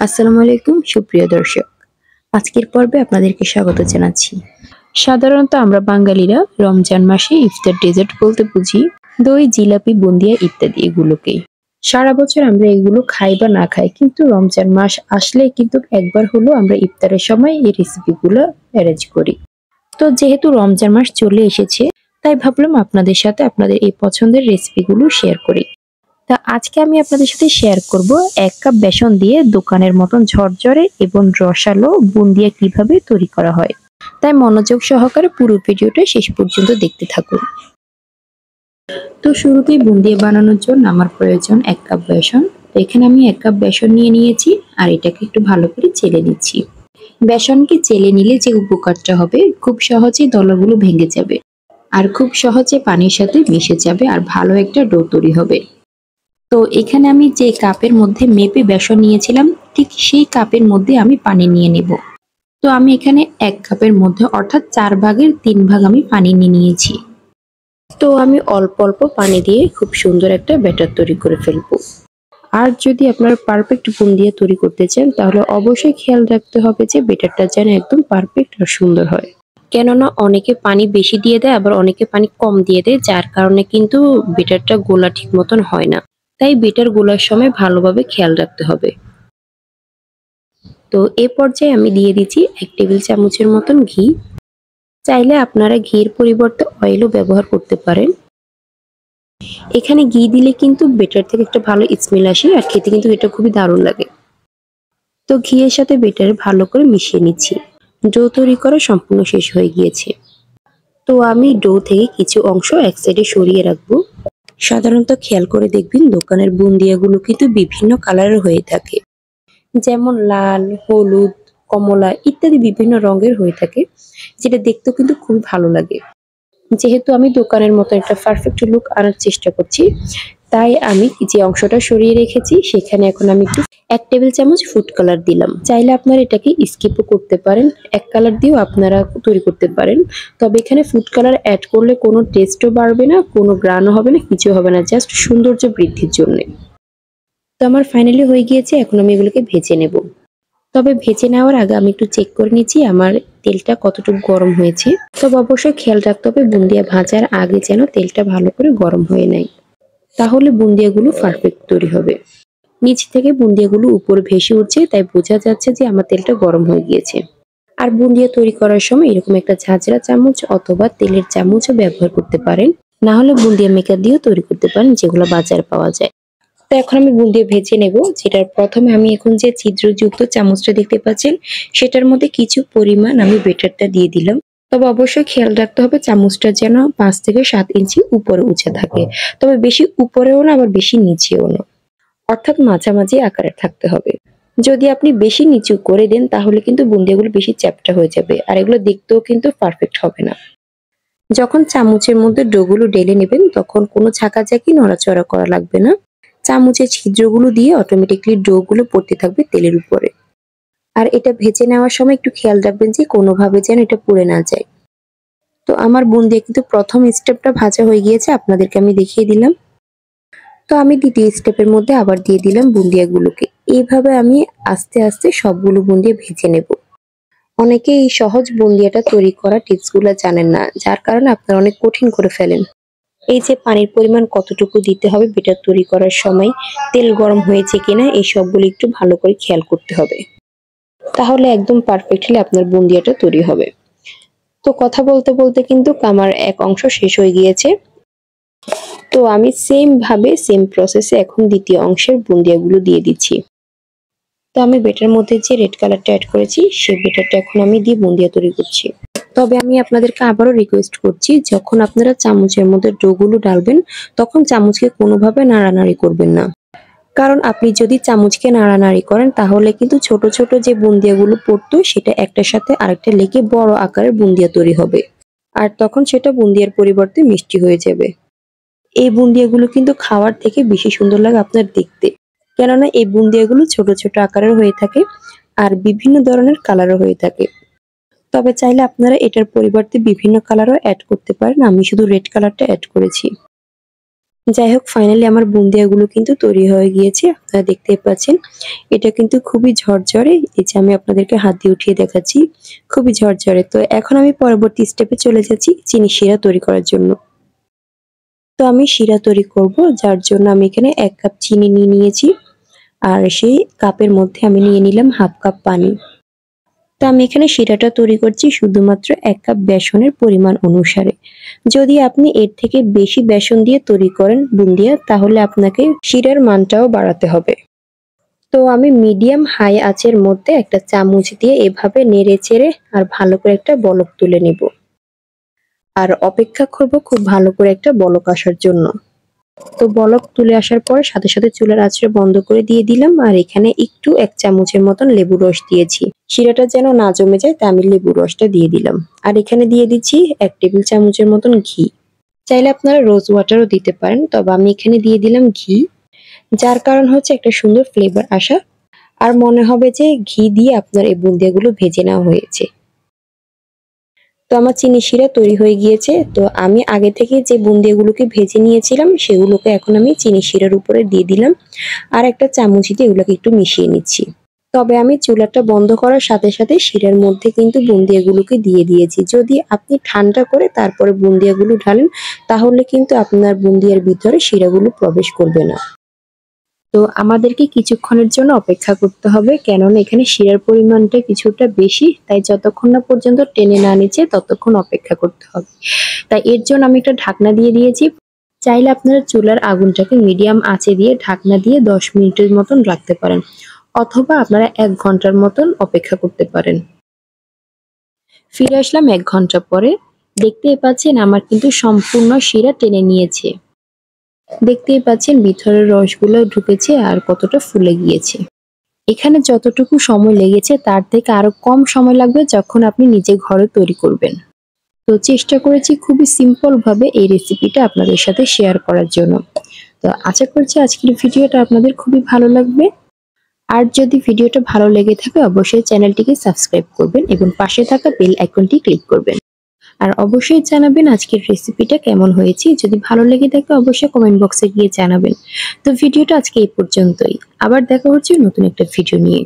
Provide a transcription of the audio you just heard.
আসসালামু আলাইকুম সুপ্রিয় দর্শক। আজকের পর্বে আপনাদেরকে স্বাগত জানাচ্ছি। সাধারণত আমরা বাঙালিরা রমজান মাসে ইফতার ডেজার্ট বলতে বুঝি দই, জিলাপি, বুন্দিয়া ইত্যাদি এগুলোকেই। সারা বছর আমরা এগুলো খাই বা না খাই, কিন্তু রমজান মাস আসলে কিন্তু একবার হলেও আমরা ইফতারের সময় এই রেসিপিগুলো অ্যারেঞ্জ করি। তো যেহেতু রমজান মাস চলে এসেছে, তাই ভাবলাম আপনাদের সাথে আপনাদের এই পছন্দের রেসিপিগুলো শেয়ার করি। তা আজকে আমি আপনাদের সাথে শেয়ার করব ১ কাপ বেসন দিয়ে দোকানের মতন ঝরঝরে এবং রসালো বুন্দিয়া কিভাবে তৈরি করা হয়। তাই মনোযোগ সহকারে পুরো ভিডিওটা শেষ পর্যন্ত দেখতে থাকুন। তো শুরুতেই বুন্দিয়া বানানোর জন্য আমার প্রয়োজন ১ কাপ বেসন। তো এখানে আমি ১ কাপ বেসন নিয়ে নিয়েছি আর এটাকে একটু ভালো করে চেলে নিচ্ছি। বেসনকে চেলে নিলে যে উপকারটা হবে, খুব সহজেই দলাগুলো ভেঙে যাবে আর খুব সহজে পানির সাথে মিশে যাবে আর ভালো একটা ডো তৈরি হবে। তো এখানে আমি যে কাপের মধ্যে মেপে বেসন নিয়েছিলাম, ঠিক সেই কাপের মধ্যে আমি পানি নিয়ে নেব। তো আমি এখানে ১ কাপের মধ্যে অর্থাৎ ৪ ভাগের ৩ ভাগ আমি পানি নিয়ে নিয়েছি। তো আমি অল্প অল্প পানি দিয়ে খুব সুন্দর একটা ব্যাটার তৈরি করে ফেলবো। আর যদি আপনারা পারফেক্ট বুন্দিয়া তৈরি করতে চান, তাহলে অবশ্যই খেয়াল রাখতে হবে যে ব্যাটারটা যেন একদম পারফেক্ট আর সুন্দর হয়। কেননা অনেকে পানি বেশি দিয়ে দেয়, আবার অনেকে পানি কম দিয়ে দেয়, যার কারণে কিন্তু ব্যাটারটা গোলা ঠিক মতন হয় না। তাই ব্যাটার গোলার সময় ভালোভাবে খেয়াল রাখতে হবে। তো এ পর্যায়ে আমি দিয়ে দিচ্ছি ১ টেবিল চামচের মতন ঘি। চাইলে আপনারা ঘির পরিবর্তে অয়েলও ব্যবহার করতে পারেন। এখানে ঘি দিলে কিন্তু ব্যাটার থেকে একটা ভালো স্মেল আসে আর খেতে কিন্তু এটা খুবই দারুণ লাগে। তো ঘিয়ের সাথে ব্যাটার ভালো করে মিশিয়ে নিচ্ছি। ডো তৈরি করা সম্পূর্ণ শেষ হয়ে গিয়েছে। তো আমি ডো থেকে কিছু অংশ এক সাইডে সরিয়ে রাখবো। সাধারণত খেয়াল করে দেখবেন দোকানের বুন্দিয়াগুলো কিন্তু বিভিন্ন কালারের হয়ে থাকে, যেমন লাল, হলুদ, কমলা ইত্যাদি বিভিন্ন রঙের হয়ে থাকে, যেটা দেখতেও কিন্তু খুব ভালো লাগে। যেহেতু আমি দোকানের মতো একটা পারফেক্ট লুক আনার চেষ্টা করছি, তাই আমি যে অংশটা সরিয়ে রেখেছি সেখানে এখন আমি একটু ১ টেবিল চামচ ফুড কালার দিলাম। চাইলে আপনারা এটাকে স্কিপও করতে পারেন, এক কালার দিয়েও আপনারা তৈরি করতে পারেন। তবে এখানে ফুড কালার অ্যাড করলে কোনো টেস্টও বাড়বে না, কোনো গ্রানও হবে না, কিছু হবে না, জাস্ট সৌন্দর্য বৃদ্ধির জন্যে। তো আমার ফাইনালি হয়ে গিয়েছে, এখন আমি এগুলোকে ভেজে নেব। তবে ভেজে নেওয়ার আগে আমি একটু চেক করে নিচ্ছি আমার তেলটা কতটুকু গরম হয়েছে। তবে অবশ্যই খেয়াল রাখতে হবে বুন্দিয়া ভাজার আগে যেন তেলটা ভালো করে গরম হয়ে নেয়, তাহলে বুন্দিয়াগুলো পারফেক্ট তৈরি হবে। নিচ থেকে বুন্দিয়াগুলো উপরে ভেসে উঠছে, তাই বোঝা যাচ্ছে যে আমার তেলটা গরম হয়ে গিয়েছে। আর বুন্দিয়া তৈরি করার সময় এরকম একটা ঝাঁঝরা চামচ অথবা তেলের চামচও ব্যবহার করতে পারেন, না হলে বুন্দিয়া মেকার দিয়েও তৈরি করতে পারেন, যেগুলো বাজারে পাওয়া যায়। তো এখন আমি বুন্দিয়া ভেজে নেব, যেটার প্রথমে আমি এখন যে ছিদ্রযুক্ত চামচটা দেখতে পাচ্ছেন, সেটার মধ্যে কিছু পরিমাণ আমি ব্যাটারটা দিয়ে দিলাম। তবে অবশ্যই খেয়াল রাখতে হবে চামচটা যেন ৫ থেকে ৭ ইঞ্চি উপরে উঁচা থাকে। তবে বেশি উপরেও না, আবার বেশি নিচেও না, অর্থাৎ মাঝামাঝি আকারে থাকতে হবে। যদি আপনি বেশি নিচু করে দেন, তাহলে কিন্তু বুন্দিয়াগুলো বেশি চ্যাপ্টা হয়ে যাবে আর এগুলো দেখতেও কিন্তু পারফেক্ট হবে না। যখন চামচের মধ্যে ডোগুলো ঢেলে নেবেন, তখন কোনো ঝাঁকাঝাঁকি নড়াচড়া করা লাগবে না। চামচের ছিদ্রগুলো দিয়ে অটোমেটিক্যালি ডো গুলো পড়তে থাকবে তেলের উপরে। আর এটা ভেজে নেওয়ার সময় একটু খেয়াল রাখবেন যে কোনোভাবে যেন এটা পুড়ে না যায়। তো আমার বুন্দিয়া কিন্তু প্রথম স্টেপটা ভাজা হয়ে গিয়েছে, আপনাদেরকে আমি দেখিয়ে দিলাম। তো আমি দ্বিতীয় স্টেপের মধ্যে আবার দিয়ে দিলাম বুন্দিয়াগুলোকে। এইভাবে আমি আস্তে আস্তে সবগুলো বুন্দিয়া ভেজে নেব। অনেকে এই সহজ বুন্দিয়াটা তৈরি করা টিপসগুলো জানেন না, যার কারণে আপনারা অনেক কঠিন করে ফেলেন। এই যে পানির পরিমাণ কতটুকু দিতে হবে ব্যাটার তৈরি করার সময়, তেল গরম হয়েছে কিনা, এই সবগুলো একটু ভালো করে খেয়াল করতে হবে। তাহলে একদম পারফেক্টলি আপনার বুন্দিয়াটা তৈরি হবে। তো কথা বলতে বলতে কিন্তু আমার এক অংশ শেষ হয়ে গিয়েছে। তো আমি সেম প্রসেসে এখন দ্বিতীয় অংশের বুন্দিয়াগুলো দিয়ে দিচ্ছি। তো আমি ব্যাটার মধ্যে যে রেড কালারটা অ্যাড করেছি, সেই ব্যাটারটা এখন আমি দিয়ে বুন্দিয়া তৈরি করছি। তবে আমি আপনাদেরকে আবারও রিকোয়েস্ট করছি, যখন আপনারা চামচের মধ্যে ডোগুলো ঢালবেন, তখন চামচকে কোনোভাবে নাড়ানাড়ি করবেন না। কারণ আপনি যদি চামচকে নাড়ানাড়ি করেন, তাহলে কিন্তু ছোট ছোট যে বুন্দিয়াগুলো পড়তো, সেটা একটার সাথে আরেকটা লেগে বড় আকারের বুন্দিয়া তৈরি হবে। আর তখন সেটা বুন্দিয়ার পরিবর্তে মিষ্টি হয়ে যাবে। এই বুন্দিয়াগুলো কিন্তু খাওয়ার থেকে বেশি সুন্দর লাগে আপনার দেখতে, কেননা এই বুন্দিয়াগুলো ছোট ছোট আকারের হয়ে থাকে আর বিভিন্ন ধরনের কালারও হয়ে থাকে। তবে চাইলে আপনারা এটার পরিবর্তে বিভিন্ন কালারও অ্যাড করতে পারেন, আমি শুধু রেড কালারটা অ্যাড করেছি। যাই হোক, ফাইনালি আমার বুন্দিয়াগুলো কিন্তু তৈরি হয়ে গিয়েছে। আপনারা দেখতেই পাচ্ছেন। এটা কিন্তু খুবই ঝরঝরে। এই যে আমি আপনাদেরকে হাত দিয়ে উঠিয়ে দেখাচ্ছি। খুবই ঝরঝরে। তো এখন আমি পরবর্তী স্টেপে চলে যাচ্ছি চিনি শিরা তৈরি করার জন্য। তো আমি শিরা তৈরি করব, যার জন্য আমি এখানে ১ কাপ চিনি নিয়ে নিয়েছি। আর সেই কাপের মধ্যে আমি নিয়ে নিলাম 1/2 কাপ পানি। তো আমি এখানে শিরাটা তৈরি করছি শুধুমাত্র ১ কাপ বেসনের পরিমাণ অনুসারে। যদি আপনি এর থেকে বেশি বেসন দিয়ে তৈরি করেন বুন্দিয়া, তাহলে আপনাকে শিরার মানটাও বাড়াতে হবে। তো আমি মিডিয়াম হাই আঁচের মধ্যে একটা চামচ দিয়ে এভাবে নেড়ে চেড়ে আর ভালো করে একটা বলক তুলে নেব। আর অপেক্ষা করব খুব ভালো করে একটা বলক আসার জন্য। তো বলক তুলে আসার পর সাথে সাথে চুলার আঁচটা বন্ধ করে দিয়ে দিলাম। আর এখানে একটু ১ চামচের মতন লেবুর রস দিয়েছি। শিরাটা যেন না জমে যায় তাই আমি লেবুর রসটা দিয়ে দিলাম। আর এখানে দিয়ে দিচ্ছি ১ টেবিল চামচের মতন ঘি। চাইলে আপনারা রোজ ওয়াটারও দিতে পারেন, তবে আমি এখানে দিয়ে দিলাম ঘি। যার কারণ হচ্ছে একটা সুন্দর ফ্লেভার আসা। আর মনে হবে যে ঘি দিয়ে আপনার এই বুন্দিয়াগুলো ভেজে নেওয়া হয়েছে। তো আমার চিনি শিরা তৈরি হয়ে গিয়েছে। তো আমি আগে থেকে যে বুন্দিয়াগুলোকে ভেজে নিয়েছিলাম সেগুলোকে এখন আমি চিনি শিরার উপরে দিয়ে দিলাম। আর একটা চামচ দিয়ে এগুলোকে একটু মিশিয়ে নিচ্ছি। তবে আমি চুলাটা বন্ধ করার সাথে সাথে শিরার মধ্যে কিন্তু বুন্দিয়াগুলোকে দিয়ে দিয়েছি। যদি আপনি ঠান্ডা করে তারপরে বুন্দিয়াগুলো ঢালেন, তাহলে কিন্তু আপনার বুন্দিয়ার ভিতরে শিরাগুলো প্রবেশ করবে না। তো আমাদেরকে কিছুক্ষণের জন্য অপেক্ষা করতে হবে, কেননা এখানে শিরার পরিমাণটা কিছুটা বেশি, তাই যতক্ষণ না পর্যন্ত টেনে না নিচ্ছে ততক্ষণ অপেক্ষা করতে হবে। তাই এর জন্য আমি একটা ঢাকনা দিয়ে দিয়েছি। চাইলে আপনারা চুলার আগুনটাকে মিডিয়াম আঁচে দিয়ে ঢাকনা দিয়ে ১০ মিনিটের মতন রাখতে পারেন, অথবা আপনারা ১ ঘন্টার মতন অপেক্ষা করতে পারেন। ফিরে আসলাম ১ ঘন্টা পরে। দেখতেই পাচ্ছেন আমার কিন্তু সম্পূর্ণ শিরা টেনে নিয়েছে। দেখতেই পাচ্ছেন ভিতরের রসগুলো ঢুকেছে আর কতটা ফুলে গিয়েছে। এখানে যতটুকু সময় লেগেছে তার থেকে আরো কম সময় লাগবে যখন আপনি নিজে ঘরে তৈরি করবেন। তো চেষ্টা করেছি খুবই সিম্পল ভাবে এই রেসিপিটা আপনাদের সাথে শেয়ার করার জন্য। তো আশা করছি আজকের ভিডিওটা আপনাদের খুবই ভালো লাগবে। আর যদি ভিডিওটা ভালো লেগে থাকে অবশ্যই চ্যানেলটিকে সাবস্ক্রাইব করবেন এবং পাশে থাকা বেল আইকনটি ক্লিক করবেন। আর অবশ্যই জানাবেন আজকের রেসিপিটা কেমন হয়েছে। যদি ভালো লেগে থাকে অবশ্যই কমেন্ট বক্সে গিয়ে জানাবেন। তো ভিডিওটা আজকে এই পর্যন্তই। আবার দেখা হচ্ছে নতুন একটা ভিডিও নিয়ে।